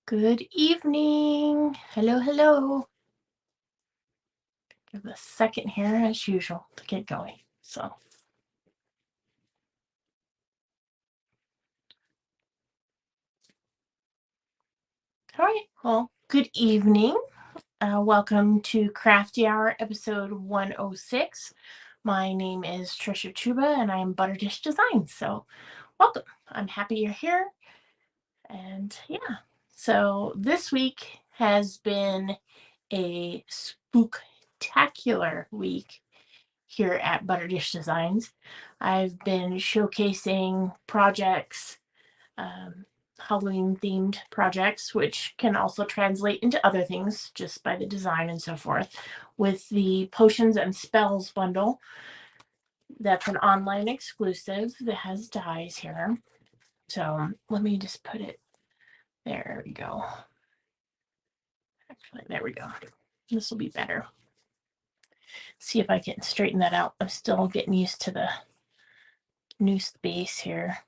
Good evening. Hello, hello. Give it a second here, as usual, to get going. All right. Well, good evening. Welcome to Crafty Hour, episode 106. My name is Trisha Chuba, and I am ButterDish Design. So, welcome. I'm happy you're here. And yeah, so this week has been a spooktacular week here at ButterDish Designs. I've been showcasing projects, Halloween themed projects, which can also translate into other things just by the design and so forth, with the Potions and Spells bundle. That's an online exclusive that has dies here. So let me just put it, there we go. Actually, there we go. This will be better. See if I can straighten that out. I'm still getting used to the new space here.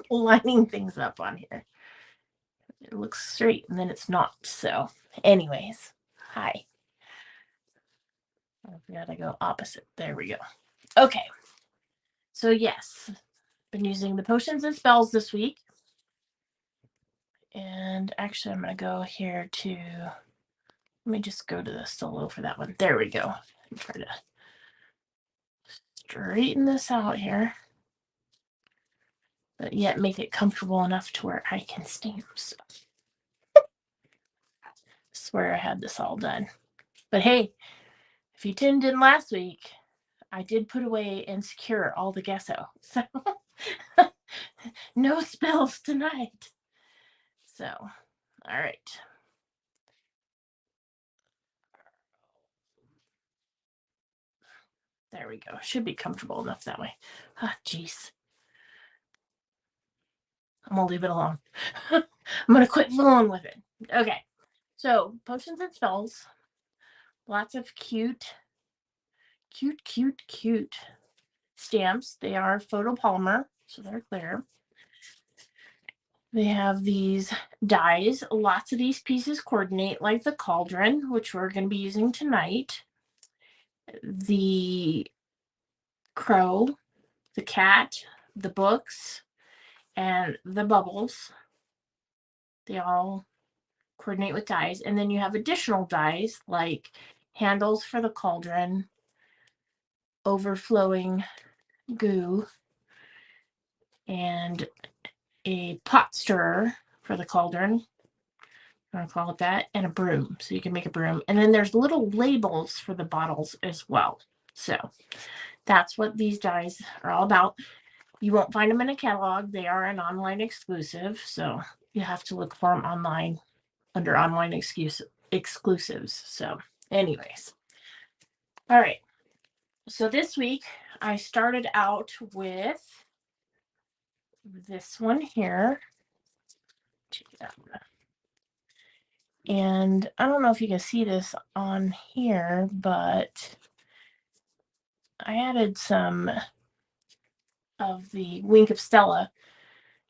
Lining things up on here. It looks straight and then it's not. So, anyways, hi. I gotta go opposite. There we go. Okay. So, yes, been using the Potions and Spells this week. And actually, I'm going to go here to, let me just go to the solo for that one. There we go. And try to straighten this out here, but yet make it comfortable enough to where I can stamp. So, I swear I had this all done. But hey, if you tuned in last week, I did put away and secure all the gesso. So no spells tonight. So, all right. There we go. Should be comfortable enough that way. Ah, jeez. I'm going to leave it alone. I'm going to quit fooling with it. Okay. So, Potions and Spells. Lots of cute stamps. They are photopolymer, so they're clear. They have these dies. Lots of these pieces coordinate like the Cauldron, which we're going to be using tonight. The crow, the cat, the books, and the bubbles. They all coordinate with dies. And then you have additional dies like handles for the Cauldron, overflowing goo, and a pot stirrer for the Cauldron. I want to call it that, and a broom. So you can make a broom. And then there's little labels for the bottles as well. So that's what these dies are all about. You won't find them in a catalog. They are an online exclusive. So you have to look for them online under online exclusives. So anyways. All right. So this week I started out with this one here. And I don't know if you can see this on here, but I added some of the 𝗭𝗢𝗘𝗖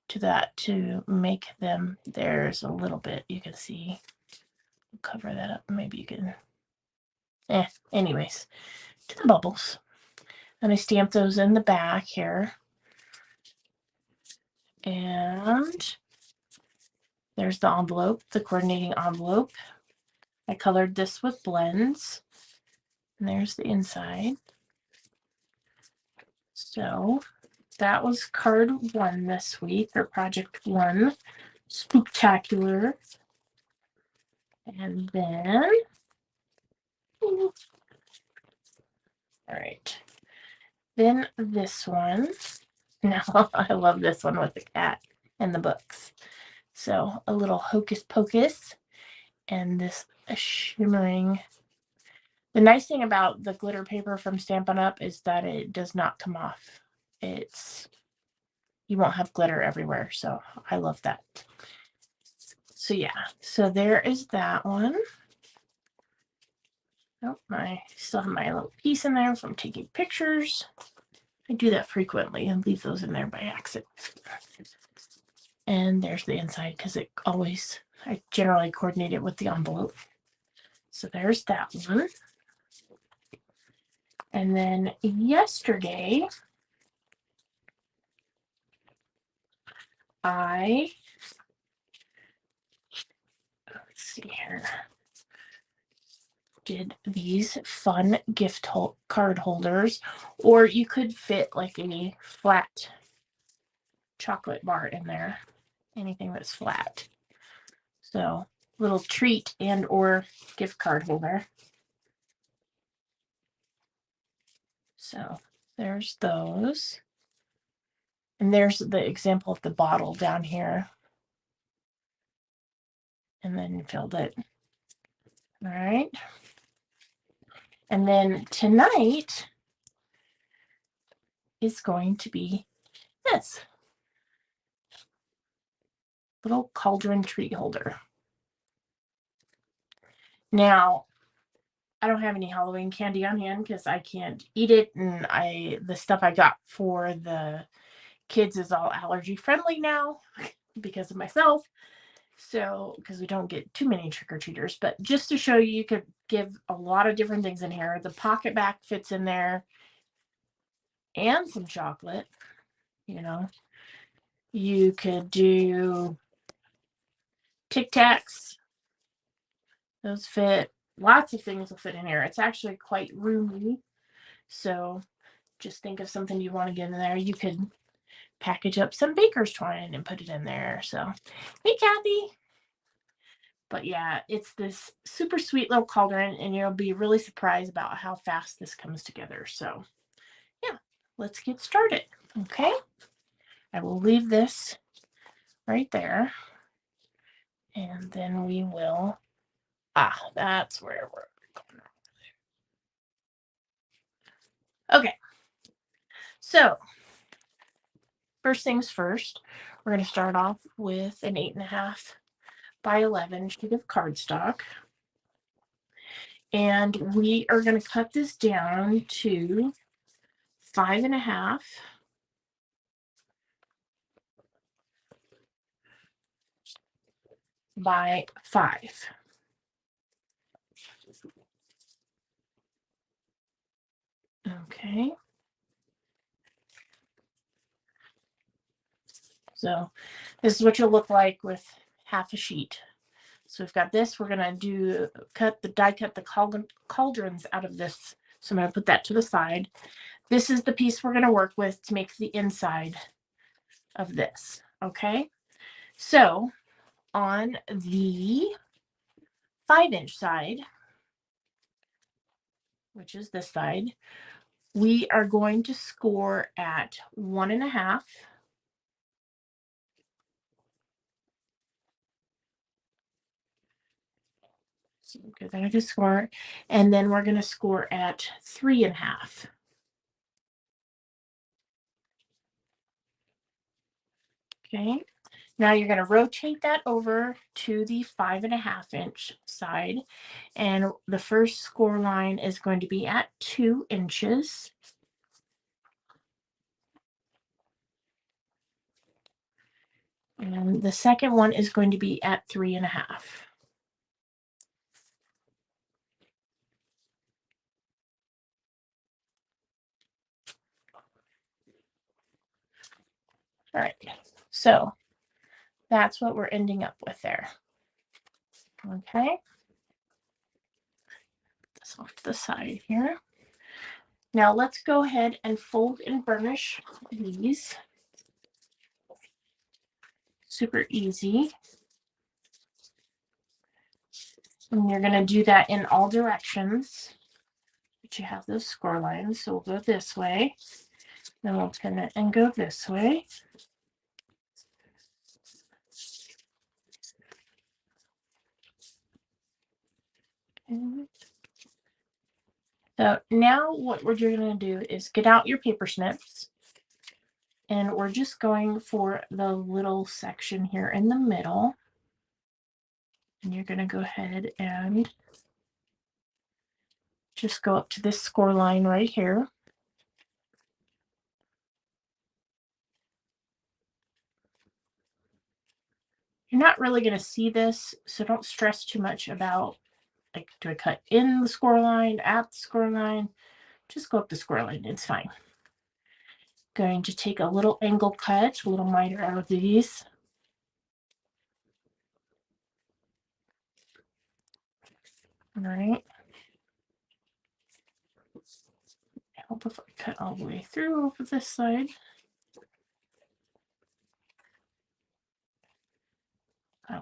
to that to make them, there's a little bit you can see. I'll cover that up. Maybe you can, anyways, to the bubbles. And I stamped those in the back here. And there's the envelope, the coordinating envelope. I colored this with blends. And there's the inside. So that was card 1 this week, or project 1, spooktacular. And then, all right, then this one. Now, I love this one with the cat and the books. So a little hocus pocus and this shimmering. The nice thing about the glitter paper from Stampin' Up! Is that it does not come off. You won't have glitter everywhere, so I love that. So yeah, so there is that one. Oh, I still have my little piece in there from taking pictures. I do that frequently and leave those in there by accident. And there's the inside because it always I generally coordinate it with the envelope. So there's that one. And then yesterday, let's see here, did these fun gift card holders, or you could fit like a flat chocolate bar in there, anything that's flat. So little treat and or gift card holder. So there's those. And there's the example of the bottle down here. And then filled it. All right. And then tonight is going to be this little cauldron treat holder. Now, I don't have any Halloween candy on hand because I can't eat it, and the stuff I got for the kids is all allergy friendly now because of myself. So, because we don't get too many trick-or-treaters, but just to show you, you could give a lot of different things in here. The pocket back fits in there and some chocolate, you know. You could do Tic Tacs. Those fit. Lots of things will fit in here. It's actually quite roomy. So just think of something you want to get in there. You could package up some baker's twine and put it in there. So, hey, Kathy. But yeah, it's this super sweet little cauldron, and you'll be really surprised about how fast this comes together. So yeah, let's get started. Okay. I will leave this right there. And then we will, that's where we're going. Okay. So first things first, we're going to start off with an 8.5 by 11 sheet of cardstock. And we are going to cut this down to 5.5 by 5. Okay. So this is what you'll look like with half a sheet. So we've got this. We're going to die cut the cauldrons out of this. So I'm going to put that to the side. This is the piece we're going to work with to make the inside of this. Okay. So on the 5-inch side, which is this side, we are going to score at 1.5. So we're going to score, and then we're going to score at 3.5. Okay. Now you're going to rotate that over to the 5.5-inch side, and the first score line is going to be at 2 inches. And the second one is going to be at 3.5. All right, so that's what we're ending up with there. Okay. Put this off to the side here. Now let's go ahead and fold and burnish these. Super easy. And you're going to do that in all directions. But you have those score lines, so we'll go this way. Then we'll turn it and go this way. Okay. So now what we're going to do is get out your paper snips. And we're just going for the little section here in the middle. And you're going to go ahead and just go up to this score line right here. You're not really going to see this, so don't stress too much about, like, do I cut in the score line, at the score line? Just go up the score line. It's fine. Going to take a little angle cut, a little miter out of these. All right. Help if I cut all the way through over this side. Oh,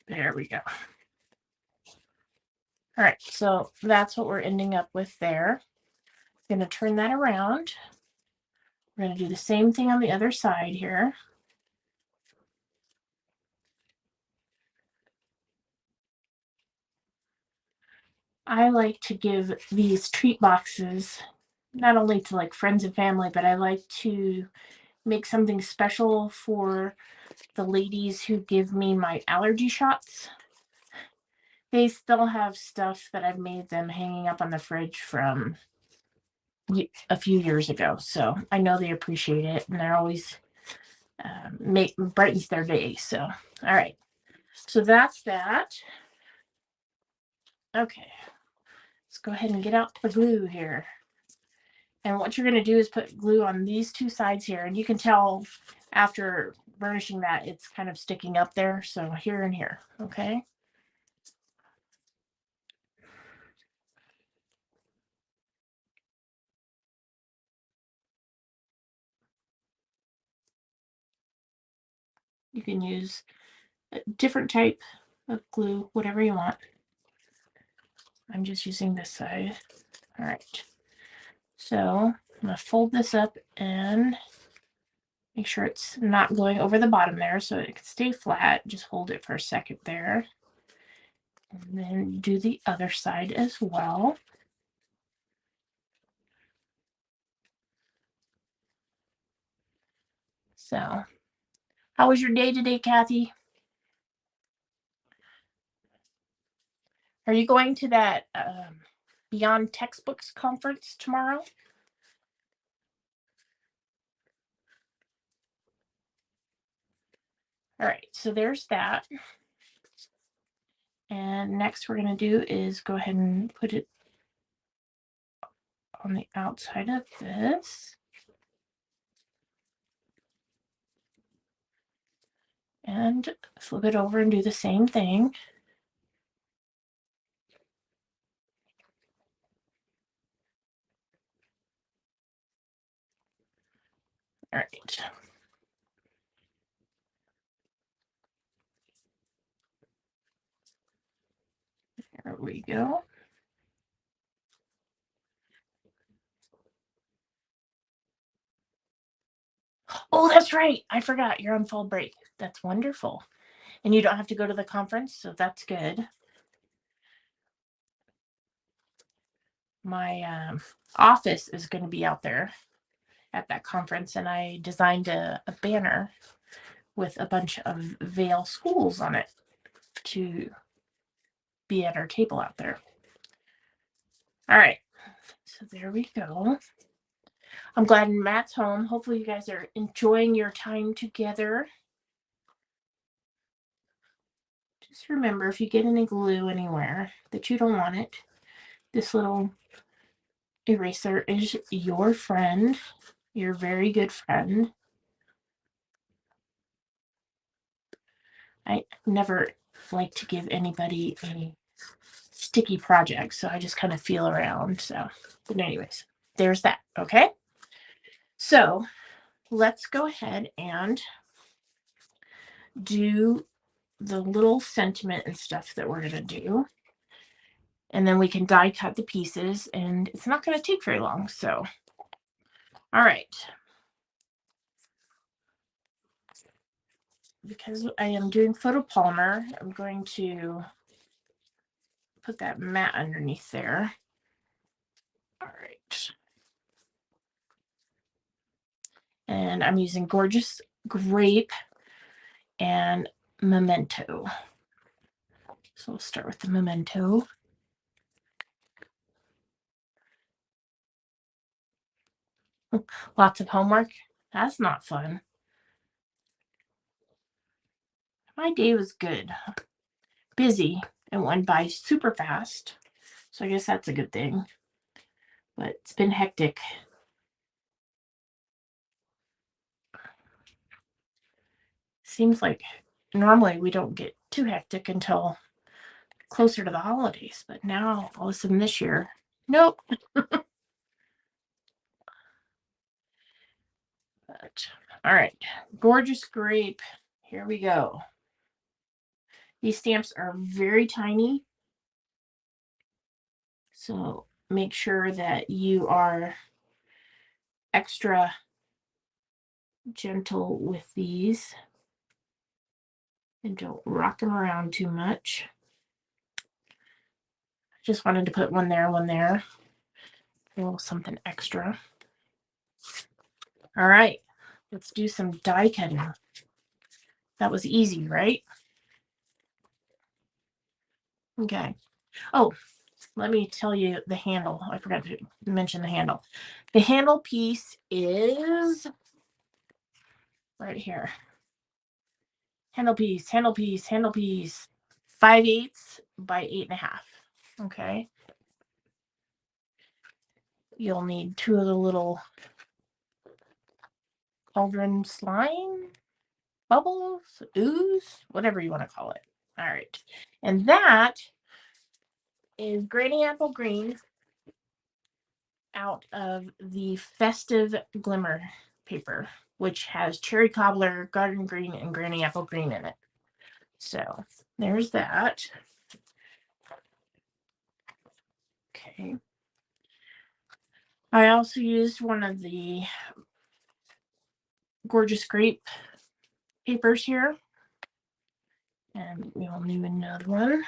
there we go. All right, so that's what we're ending up with there. I'm going to turn that around. We're going to do the same thing on the other side here. I like to give these treat boxes not only to like friends and family, but I like to make something special for the ladies who give me my allergy shots. They still have stuff that I've made them hanging up on the fridge from a few years ago. So I know they appreciate it, and they're always brightens their day. So, all right. So that's that. Okay. Let's go ahead and get out the glue here. And what you're going to do is put glue on these two sides here. And you can tell after burnishing that it's kind of sticking up there. So here and here. Okay. You can use a different type of glue, whatever you want. I'm just using this side. All right. So I'm going to fold this up and make sure it's not going over the bottom there so it can stay flat. Just hold it for a second there. And then do the other side as well. So, how was your day today, Kathy? Are you going to that Beyond Textbooks conference tomorrow? All right, so there's that. And next we're going to do is go ahead and put it on the outside of this. And flip it over and do the same thing. All right. There we go. Oh, that's right. I forgot you're on fall break. That's wonderful. And you don't have to go to the conference, so that's good. My office is going to be out there at that conference, and I designed a banner with a bunch of Vail schools on it to be at our table out there. All right, so there we go. I'm glad Matt's home. Hopefully you guys are enjoying your time together. Just remember, if you get any glue anywhere that you don't want it, this little eraser is your friend, your very good friend. I never like to give anybody a sticky project, so I just kind of feel around. So, but anyways, there's that. Okay. So let's go ahead and do the little sentiment and stuff that we're going to do. And then we can die cut the pieces, and it's not going to take very long. So, all right. Because I am doing photopolymer, I'm going to put that mat underneath there. All right. And I'm using Gorgeous Grape and Memento. So we'll start with the Memento. Lots of homework. That's not fun. My day was good. Busy. It went by super fast. So I guess that's a good thing. But it's been hectic. Seems like normally we don't get too hectic until closer to the holidays. But now, all of a sudden this year, nope. But, all right. Gorgeous grape. Here we go. These stamps are very tiny. So make sure that you are extra gentle with these and don't rock them around too much. Just wanted to put one there, a little something extra. All right, let's do some die cutting. That was easy, right? Okay. Oh, let me tell you the handle. I forgot to mention the handle. The handle piece is right here. Handle piece, 5/8 by 8.5. Okay. You'll need 2 of the little cauldron slime, bubbles, ooze, whatever you want to call it. All right. And that is Granny Apple Green out of the Festive Glimmer paper, which has cherry cobbler, garden green, and Granny Apple Green in it. So there's that. Okay. I also used one of the Gorgeous Grape papers here. And we'll need another one.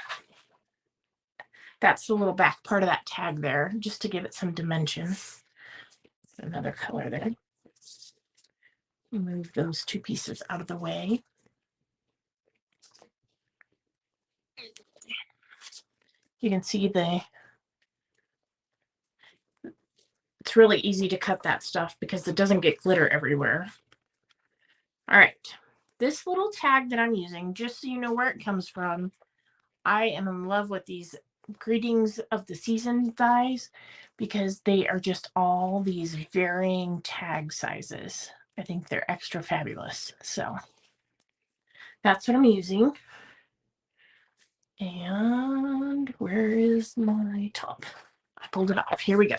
That's the little back part of that tag there, just to give it some dimension. Another color there. Move those 2 pieces out of the way. You can see it's really easy to cut that stuff because it doesn't get glitter everywhere. All right, this little tag that I'm using, just so you know where it comes from, I am in love with these Greetings of the Season dies because they are just all these varying tag sizes. I think they're extra fabulous. So that's what I'm using. And where is my top? I pulled it off. Here we go.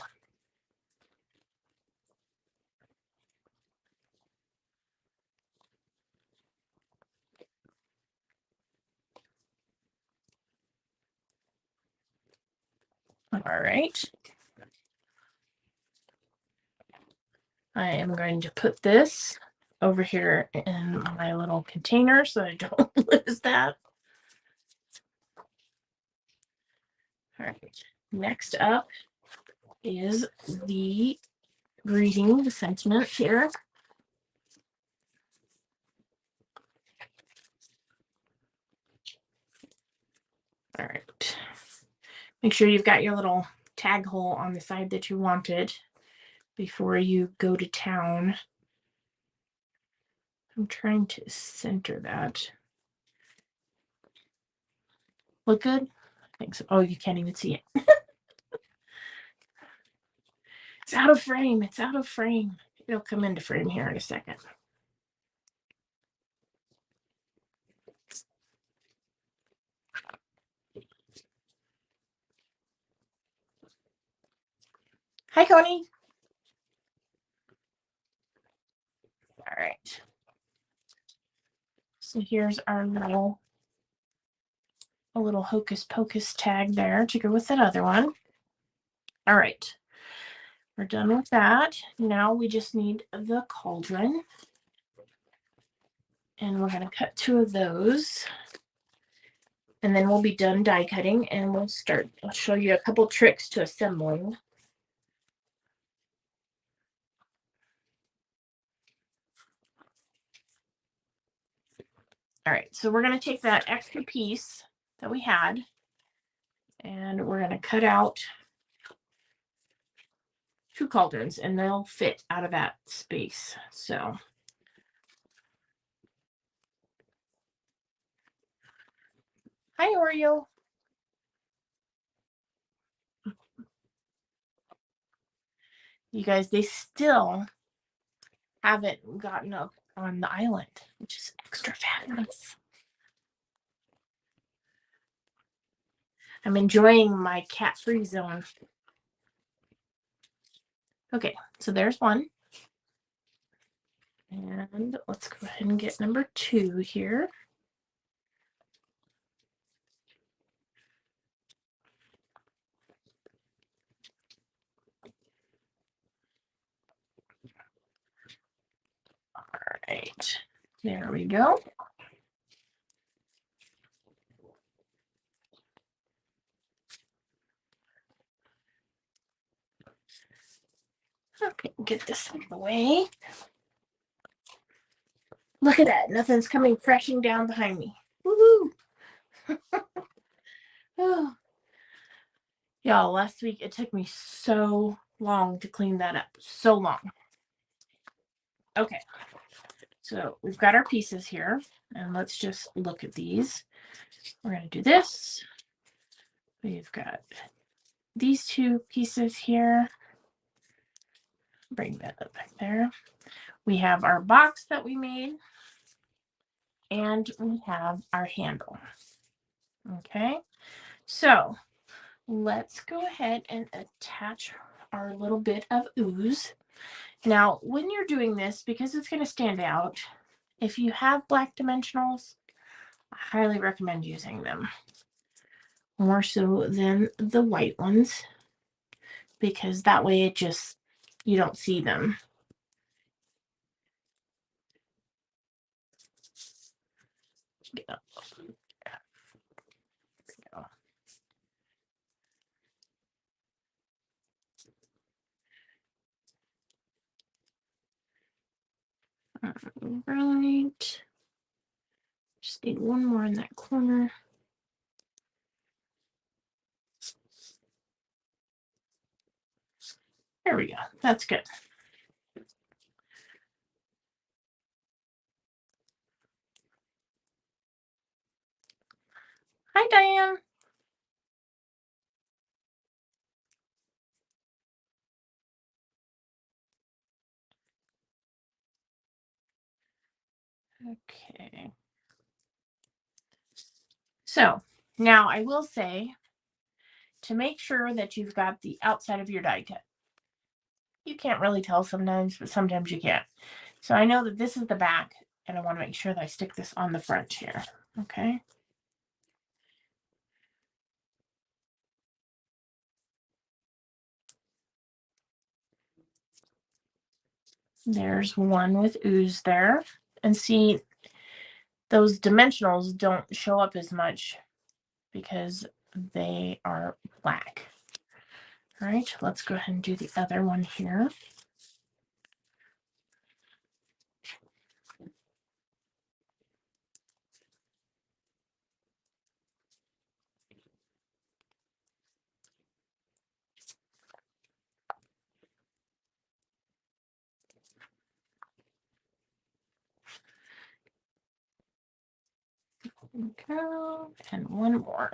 All right. I am going to put this over here in my little container so I don't lose that. All right. Next up is the greeting, the sentiment here. All right. Make sure you've got your little tag hole on the side that you wanted before you go to town. I'm trying to center that. Look good? I think so. Oh, you can't even see it. It's out of frame. It's out of frame. It'll come into frame here in a second. Hi, Connie. All right. So here's our a little hocus pocus tag there to go with that other one. All right. We're done with that. Now we just need the cauldron. And we're going to cut 2 of those. And then we'll be done die cutting and we'll start. I'll show you a couple tricks to assembling. All right, so we're going to take that extra piece that we had and we're going to cut out 2 cauldrons and they'll fit out of that space. So Hi, Oreo. You guys, they still haven't gotten up on the island, which is extra fabulous. I'm enjoying my cat-free zone. Okay, so there's one. And let's go ahead and get number 2 here. All right, there we go. Okay, get this out of the way. Look at that. Nothing's coming crashing down behind me. Woohoo! Oh. Y'all, last week it took me so long to clean that up. So long. Okay. So we've got our pieces here. And let's just look at these. We're going to do this. We've got these 2 pieces here. Bring that up back there. We have our box that we made. And we have our handle. Okay. So let's go ahead and attach our little bit of ooze. Now, when you're doing this, because it's going to stand out, if you have black dimensionals, I highly recommend using them. More so than the white ones, because that way it just, you don't see them. Yeah. Right. Just need one more in that corner. There we go. That's good. Hi, Diane. Okay. So now I will say, to make sure that you've got the outside of your die cut. You can't really tell sometimes, but sometimes you can. So I know that this is the back, and I want to make sure that I stick this on the front here. Okay. There's one with ooze there. And see, those dimensionals don't show up as much because they are black. All right, let's go ahead and do the other one here. Go, and one more.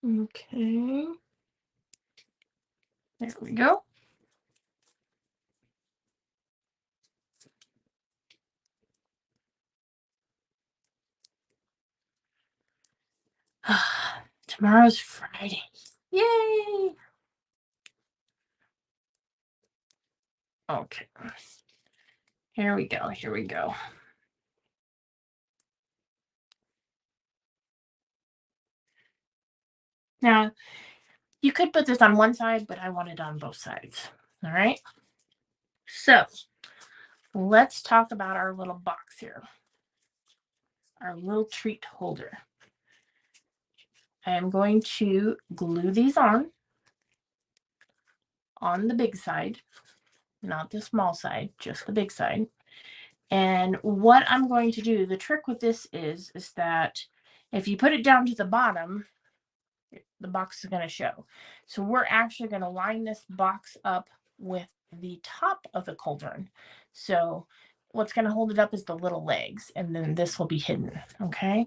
Okay. There we go. Tomorrow's Friday. Yay! Okay. Here we go. Here we go. Now, you could put this on one side, but I want it on both sides. All right. So let's talk about our little box here, our little treat holder. I am going to glue these on the big side, not the small side, just the big side. And what I'm going to do, the trick with this is that if you put it down to the bottom, the box is going to show. So we're actually going to line this box up with the top of the cauldron. So what's going to hold it up is the little legs, and then this will be hidden, okay?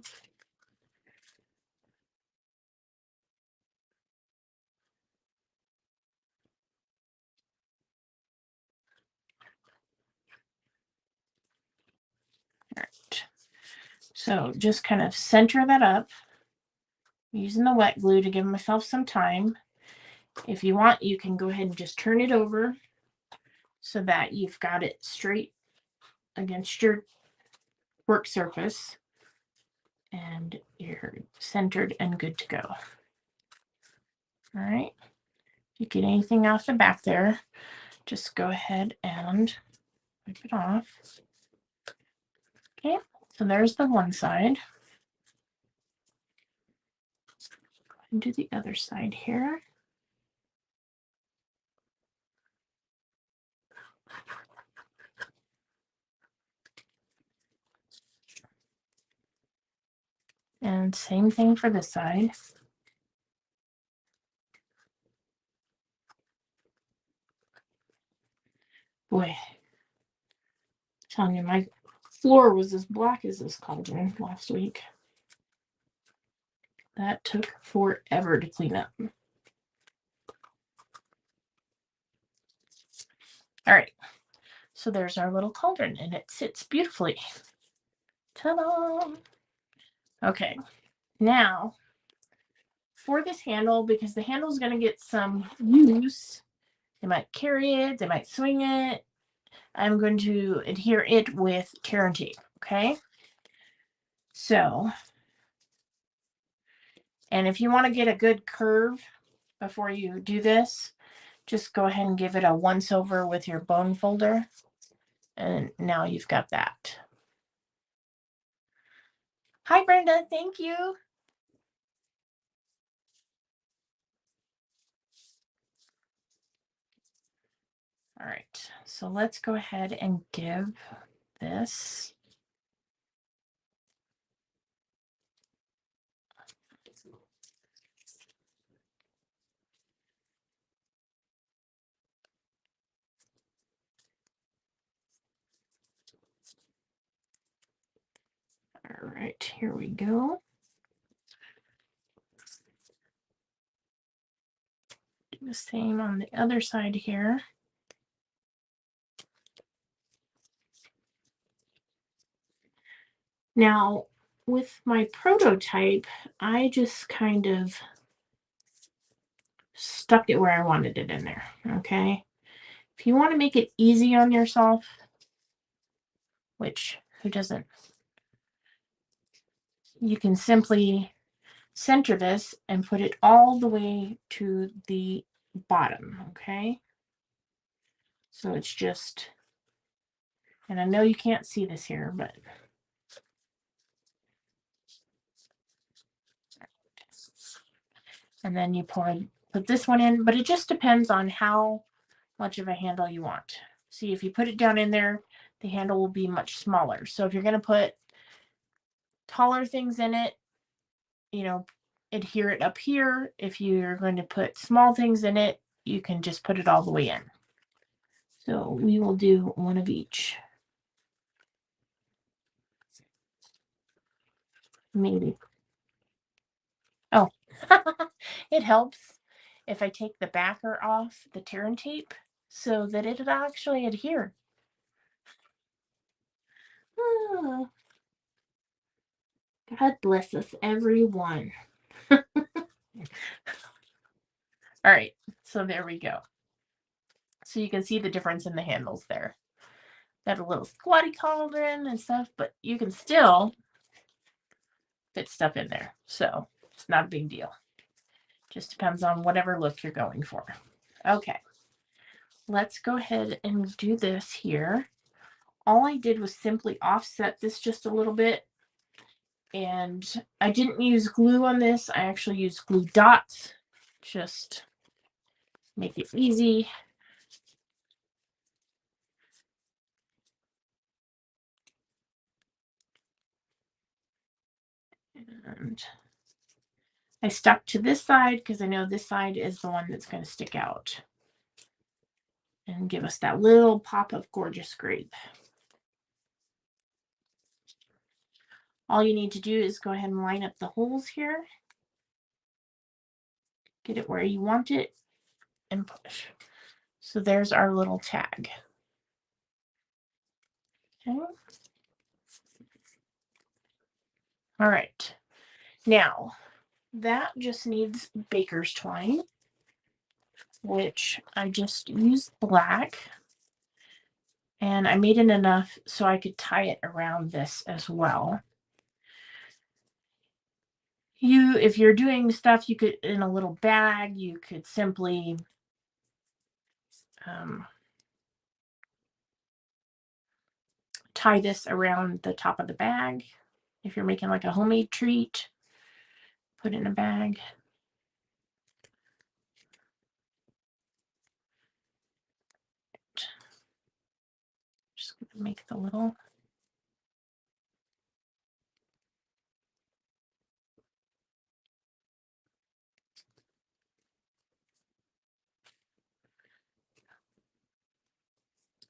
All right. So just kind of center that up using the wet glue to give myself some time. If you want, you can go ahead and just turn it over so that you've got it straight against your work surface and you're centered and good to go. All right. If you get anything off the back there, just go ahead and wipe it off. Okay, so there's the one side. Go ahead and do the other side here. And same thing for this side. Boy, I'm telling you, my floor was as black as this cauldron last week. That took forever to clean up. All right, so there's our little cauldron, and it sits beautifully. Ta-da! Okay, now for this handle, because the handle is going to get some use, they might carry it, they might swing it, I'm going to adhere it with tear and tape, okay? So, and if you want to get a good curve before you do this, just go ahead and give it a once over with your bone folder. And now you've got that. Hi, Brenda. Thank you. All right. So let's go ahead and give this all right, here we go. Do the same on the other side here. Now, with my prototype, I just kind of stuck it where I wanted it in there, okay? If you want to make it easy on yourself, which who doesn't, you can simply center this and put it all the way to the bottom, okay? So it's just, and I know you can't see this here, but and then you put this one in, but it just depends on how much of a handle you want. See, if you put it down in there, the handle will be much smaller. So if you're going to put taller things in it, you know, adhere it up here. If you're going to put small things in it, you can just put it all the way in. So we will do one of each. Maybe. Oh, it helps if I take the backer off the tear and tape so that it'll actually adhere. Oh, God bless us, everyone. All right, so there we go. So you can see the difference in the handles there. Got a little squatty cauldron and stuff, but you can still fit stuff in there. So it's not a big deal. Just depends on whatever look you're going for. Okay, let's go ahead and do this here. All I did was simply offset this just a little bit. And I didn't use glue on this. I actually used glue dots. Just make it easy. And I stuck to this side because I know this side is the one that's going to stick out. and give us that little pop of gorgeous grape. All you need to do is go ahead and line up the holes here. Get it where you want it and push. So there's our little tag. Okay. All right. Now, that just needs baker's twine, which I just used black. And I made it enough so I could tie it around this as well. If you're doing stuff, you could, in a little bag, you could simply tie this around the top of the bag. If you're making like a homemade treat, put it in a bag. Just gonna make the little.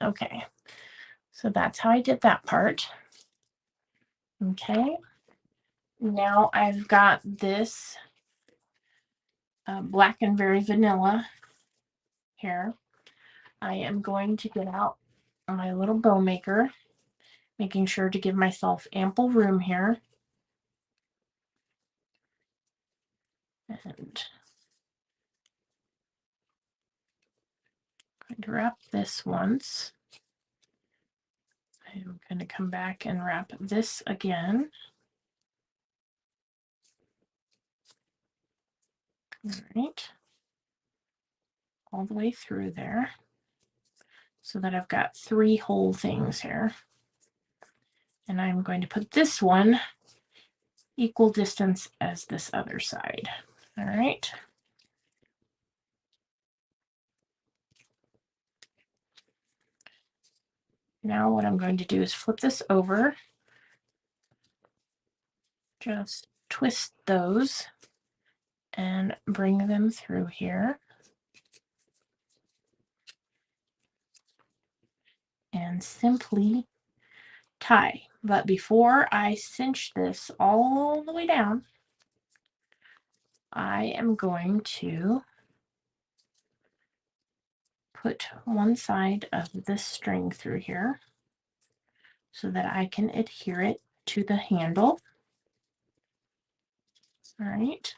Okay, so that's how I did that part. Okay, now I've got this black and berry vanilla here. I am going to get out my little bow maker, making sure to give myself ample room here. And I'm going to wrap this once. I'm going to come back and wrap this again. All right. All the way through there, so that I've got 3 whole things here. And I'm going to put this one equal distance as this other side. All right. Now what I'm going to do is flip this over. Just twist those and bring them through here. And simply tie. But before I cinch this all the way down, I am going to put one side of this string through here so that I can adhere it to the handle. All right.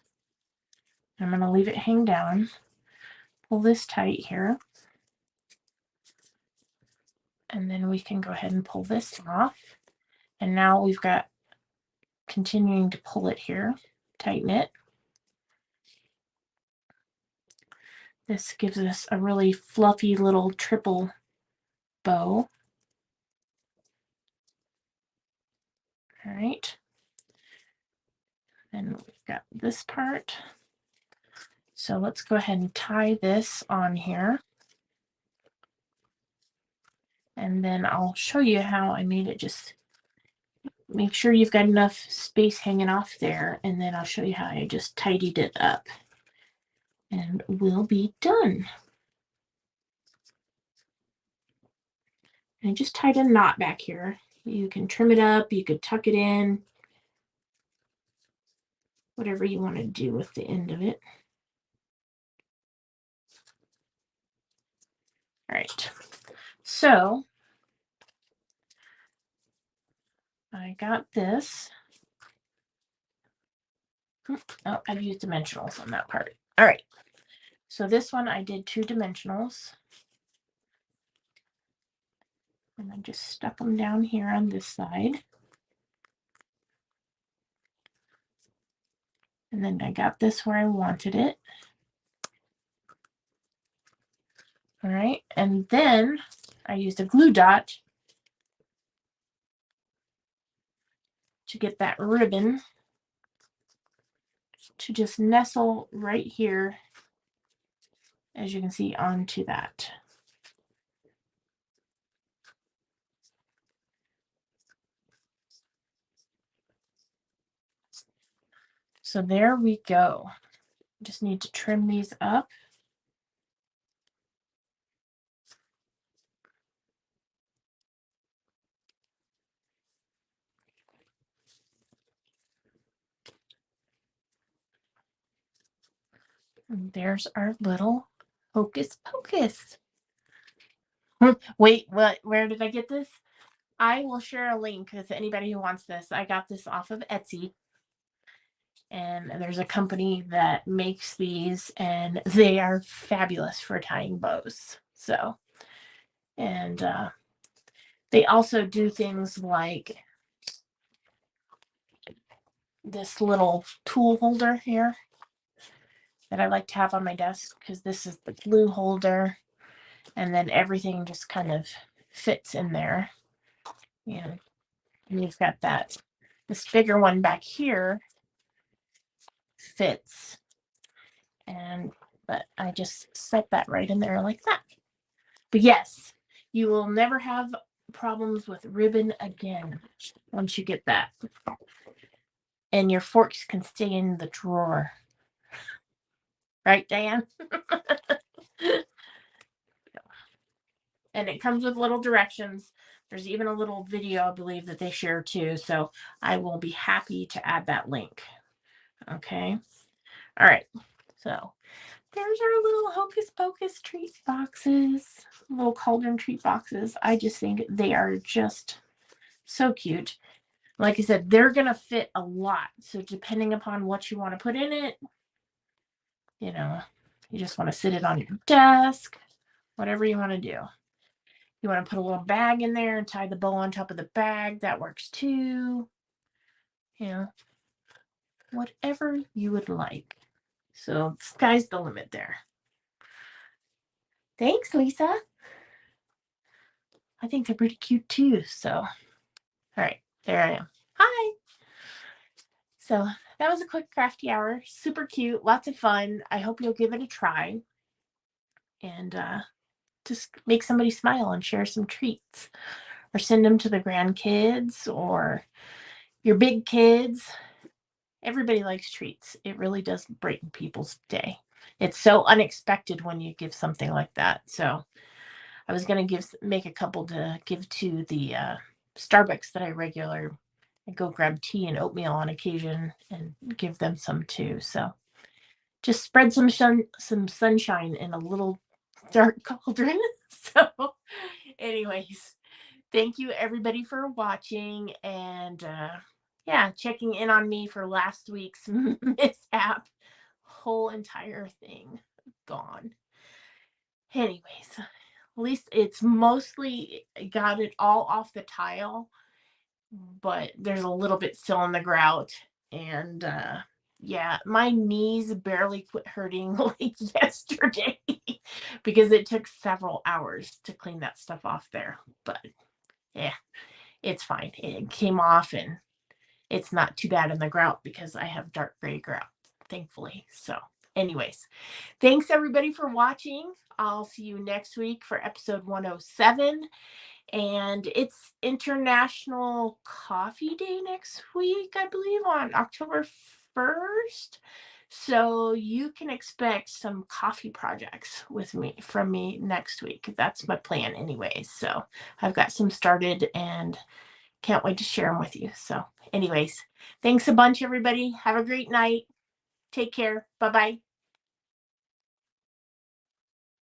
I'm going to leave it hang down. Pull this tight here. And then we can go ahead and pull this off. And now we've got continuing to pull it here. Tighten it. This gives us a really fluffy little triple bow. All right. Then we've got this part. So let's go ahead and tie this on here. And then I'll show you how I made it. Just make sure you've got enough space hanging off there. And then I'll show you how I just tidied it up. And we'll be done. And I just tied a knot back here. You can trim it up, you could tuck it in, whatever you want to do with the end of it. All right, so I got this. Oh, I've used dimensionals on that part. All right, so this one I did 2 dimensionals. And I just stuck them down here on this side. And then I got this where I wanted it. All right, and then I used a glue dot to get that ribbon to just nestle right here, as you can see, onto that. So there we go. Just need to trim these up. And there's our little hocus pocus. Wait, what? Where did I get this? I will share a link with anybody who wants this. I got this off of Etsy. And there's a company that makes these, and they are fabulous for tying bows. So, and they also do things like this little tool holder here that I like to have on my desk, because this is the glue holder, and then everything just kind of fits in there. And you've got this bigger one back here fits, but I just set that right in there like that. But yes, you will never have problems with ribbon again once you get that. And your forks can stay in the drawer. Right, Diane? And it comes with little directions. There's even a little video, I believe, that they share too. So I will be happy to add that link. Okay. All right. So there's our little hocus pocus treat boxes, little cauldron treat boxes. I just think they are just so cute. Like I said, they're going to fit a lot. So depending upon what you want to put in it, you just want to sit it on your desk, whatever you want to do. You want to put a little bag in there and tie the bow on top of the bag, that works too. Whatever you would like. So sky's the limit there. Thanks, Lisa. I think they're pretty cute too. So, all right, there I am. Hi. So that was a quick crafty hour. Super cute, lots of fun. I hope you'll give it a try and just make somebody smile and share some treats, or send them to the grandkids or your big kids. Everybody likes treats. It really does brighten people's day. It's so unexpected when you give something like that. So I was going to make a couple to give to the Starbucks that I regularly go grab tea and oatmeal on occasion and give them some too. So just spread some sunshine in a little dark cauldron. So anyways, thank you everybody for watching, and checking in on me for last week's mishap. Whole entire thing gone. Anyways, at least it's mostly got it all off the tile, but there's a little bit still in the grout. And my knees barely quit hurting like yesterday because it took several hours to clean that stuff off there. But yeah, it's fine. It came off, and it's not too bad in the grout because I have dark gray grout, thankfully. So anyways, thanks everybody for watching. I'll see you next week for episode 107. And it's International Coffee Day next week, I believe, on October 1st. So you can expect some coffee projects from me next week. That's my plan anyways. So I've got some started and can't wait to share them with you. So anyways, thanks a bunch, everybody. Have a great night. Take care. Bye-bye.